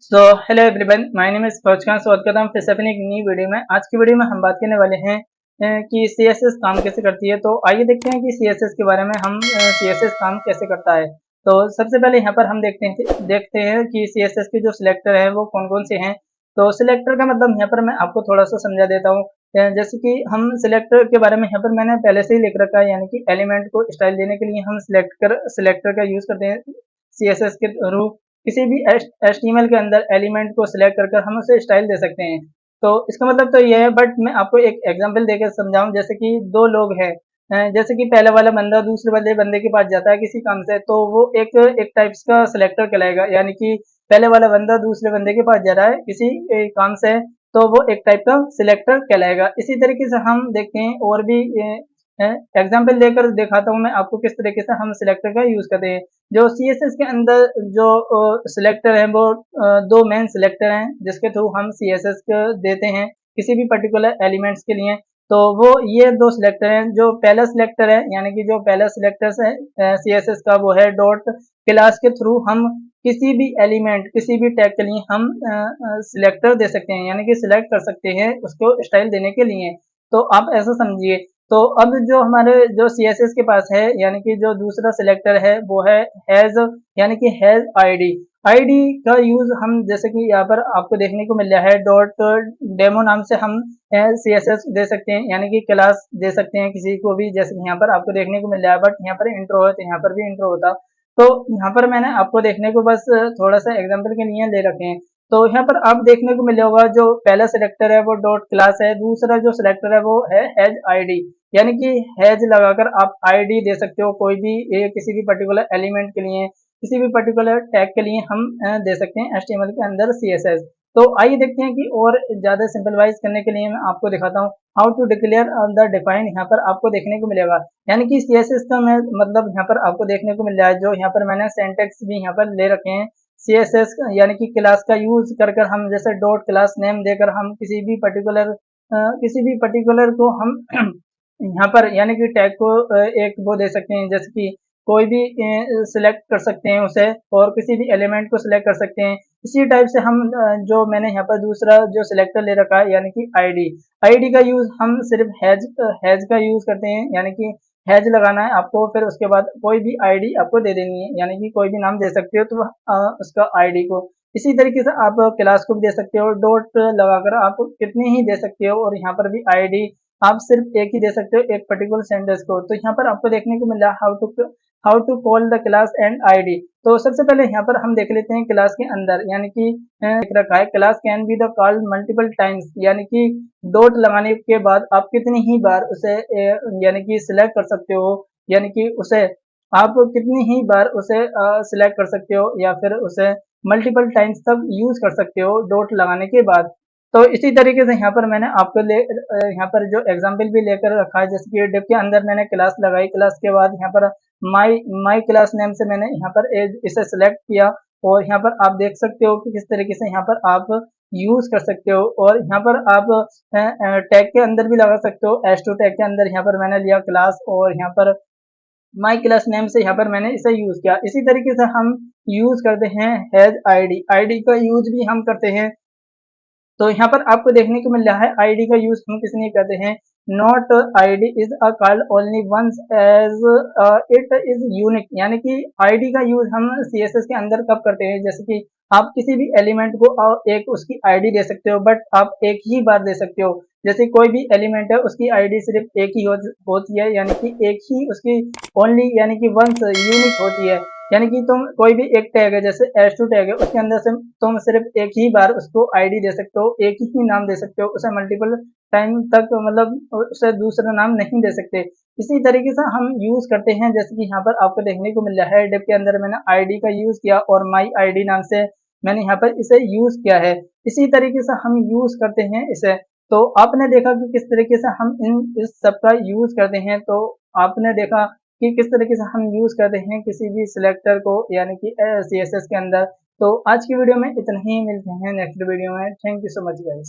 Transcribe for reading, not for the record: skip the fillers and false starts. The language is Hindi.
So hello everyone, my name is फौज खान। स्वागत करता हूँ फिर से अपनी एक नई वीडियो में। आज की वीडियो में हम बात करने वाले हैं कि CSS काम कैसे करती है। तो आइए देखते हैं कि CSS के बारे में हम CSS काम कैसे करता है। तो सबसे पहले यहाँ पर हम देखते हैं कि CSS के जो सिलेक्टर है वो कौन कौन से हैं। तो सिलेक्टर का मतलब यहाँ पर मैं आपको थोड़ा सा समझा देता हूँ। जैसे कि हम सिलेक्टर के बारे में यहाँ पर मैंने पहले से ही लिख रखा है, यानी कि एलिमेंट को स्टाइल देने के लिए हम सिलेक्टर का यूज करते हैं CSS के थ्रू। किसी भी HTML के अंदर एलिमेंट को सिलेक्ट कर हम उसे स्टाइल दे सकते हैं। तो इसका मतलब तो ये है, बट मैं आपको एक एग्जांपल देकर समझाऊं। जैसे कि दो लोग हैं, जैसे कि पहले वाला बंदा दूसरे वाले बंदे के पास जाता है किसी काम से, तो वो एक एक टाइप्स का सिलेक्टर कहलाएगा। यानी कि पहले वाला बंदा दूसरे बंदे के पास जा रहा है किसी काम से, तो वो एक टाइप का सिलेक्टर कहलाएगा। इसी तरीके से हम देखते हैं और भी एग्जाम्पल देकर दिखाता हूँ मैं आपको किस तरीके से हम सिलेक्टर का यूज करते हैं। जो CSS के अंदर जो सिलेक्टर है वो दो मेन सिलेक्टर हैं जिसके थ्रू हम CSS देते हैं किसी भी पर्टिकुलर एलिमेंट्स के लिए। तो वो ये दो सिलेक्टर हैं। जो पहला सिलेक्टर है, यानी कि जो पहला सिलेक्टर है CSS का, वो है डॉट क्लास के थ्रू हम किसी भी एलिमेंट किसी भी टैग के लिए हम सिलेक्टर दे सकते हैं, यानी कि सिलेक्ट कर सकते हैं उसको स्टाइल देने के लिए। तो आप ऐसा समझिए। तो अब जो हमारे जो CSS के पास है, यानी कि जो दूसरा सिलेक्टर है वो है हैज, यानी कि हैज आईडी। आईडी का यूज हम जैसे कि यहाँ पर आपको देखने को मिल रहा है, डॉट डेमो नाम से हम CSS दे सकते हैं, यानी कि क्लास दे सकते हैं किसी को भी। जैसे कि यहाँ पर आपको देखने को मिल रहा है, बट यहाँ पर इंट्रो है तो यहाँ पर भी इंट्रो होता। तो यहाँ पर मैंने आपको देखने को बस थोड़ा सा एग्जाम्पल के लिए ले रखे हैं। तो यहाँ पर आप देखने को मिल होगा, जो पहला सिलेक्टर है वो डॉट क्लास है, दूसरा जो सिलेक्टर है वो है हैज आईडी। यानी कि हैज लगाकर आप आईडी दे सकते हो कोई भी किसी भी पर्टिकुलर एलिमेंट के लिए, किसी भी पर्टिकुलर टैग के लिए हम दे सकते हैं HTML के अंदर CSS। तो आइए देखते हैं कि और ज्यादा सिंपलवाइज करने के लिए मैं आपको दिखाता हूँ how to declare the define. यहाँ पर आपको देखने को मिलेगा, यानी कि CSS का मैं मतलब यहाँ पर आपको देखने को मिल रहा है, जो यहाँ पर मैंने सेंटेक्स भी यहाँ पर ले रखे हैं। CSS यानी कि क्लास का यूज कर हम जैसे डॉट क्लास नेम देकर हम किसी भी पर्टिकुलर को हम यहाँ पर यानी कि टैग को एक वो दे सकते हैं, जैसे कि कोई भी सिलेक्ट कर सकते हैं उसे, और किसी भी एलिमेंट को सिलेक्ट कर सकते हैं। इसी टाइप से हम जो मैंने यहाँ पर दूसरा जो सिलेक्टर ले रखा है, यानी कि आईडी। आईडी का यूज हम सिर्फ हैज का यूज करते हैं, यानी कि हैज लगाना है आपको, फिर उसके बाद कोई भी आईडी आपको दे देनी है, यानी कि कोई भी नाम दे सकते हो तो उसका आईडी को। इसी तरीके से आप क्लास को भी दे सकते हो, डॉट लगाकर आप कितनी ही दे सकते हो, और यहाँ पर भी आईडी आप सिर्फ एक ही दे सकते हो, एक पर्टिकुलर सेंटेंस को। तो यहाँ पर आपको देखने को मिल रहा है how to call the class and ID. तो सबसे पहले यहाँ पर हम देख लेते हैं क्लास के अंदर, यानी कि लिख रखा है class can be the called multiple times, यानी कि डॉट लगाने के बाद आप कितनी ही बार उसे यानी कि सिलेक्ट कर सकते हो, यानी कि उसे आप कितनी ही बार उसे सिलेक्ट कर सकते हो, या फिर उसे मल्टीपल टाइम्स तक यूज कर सकते हो डॉट लगाने के बाद। तो इसी तरीके से यहाँ पर मैंने आपको यहाँ पर जो एग्जाम्पल भी लेकर रखा है, जैसे कि डिव के अंदर मैंने क्लास लगाई, क्लास के बाद यहाँ पर माई क्लास नेम से मैंने यहाँ पर इसे सिलेक्ट किया, और यहाँ पर आप देख सकते हो कि किस तरीके से यहाँ पर आप यूज कर सकते हो। और यहाँ पर आप टैग के अंदर भी लगा सकते हो, एच टू टैग के अंदर यहाँ पर मैंने लिया क्लास, और यहाँ पर माई क्लास नेम से यहाँ पर मैंने इसे यूज किया। इसी तरीके से हम यूज करते हैं हैज आईडी। आईडी का यूज भी हम करते हैं। तो यहाँ पर आपको देखने को मिल रहा है आईडी का यूज हम किस लिए करते हैं। Not ID is a called only once as it is unique, यानी कि आईडी का यूज हम CSS के अंदर कब करते हैं, जैसे कि आप किसी भी एलिमेंट को एक उसकी आईडी दे सकते हो, बट आप एक ही बार दे सकते हो। जैसे कोई भी एलिमेंट है उसकी आईडी सिर्फ एक ही होती है, यानी कि एक ही उसकी ओनली, यानी कि वंस यूनिक होती है। यानी कि तुम कोई भी एक टैग है, जैसे H2 टैग है, उसके अंदर से तुम सिर्फ एक ही बार उसको आईडी दे सकते हो, एक ही नाम दे सकते हो, उसे मल्टीपल टाइम तक मतलब उसे दूसरा नाम नहीं दे सकते। इसी तरीके से हम यूज करते हैं, जैसे कि यहाँ पर आपको देखने को मिल रहा है डिव के अंदर मैंने आईडी का यूज किया, और माई आईडी नाम से मैंने यहाँ पर इसे यूज किया है। इसी तरीके से हम यूज करते हैं इसे। तो आपने देखा कि किस तरीके से हम इस सब का यूज करते हैं। तो आपने देखा कि किस तरीके से हम यूज करते हैं किसी भी सिलेक्टर को, यानी कि CSS के अंदर। तो आज की वीडियो में इतना ही, मिलते हैं नेक्स्ट वीडियो में। Thank you so much guys.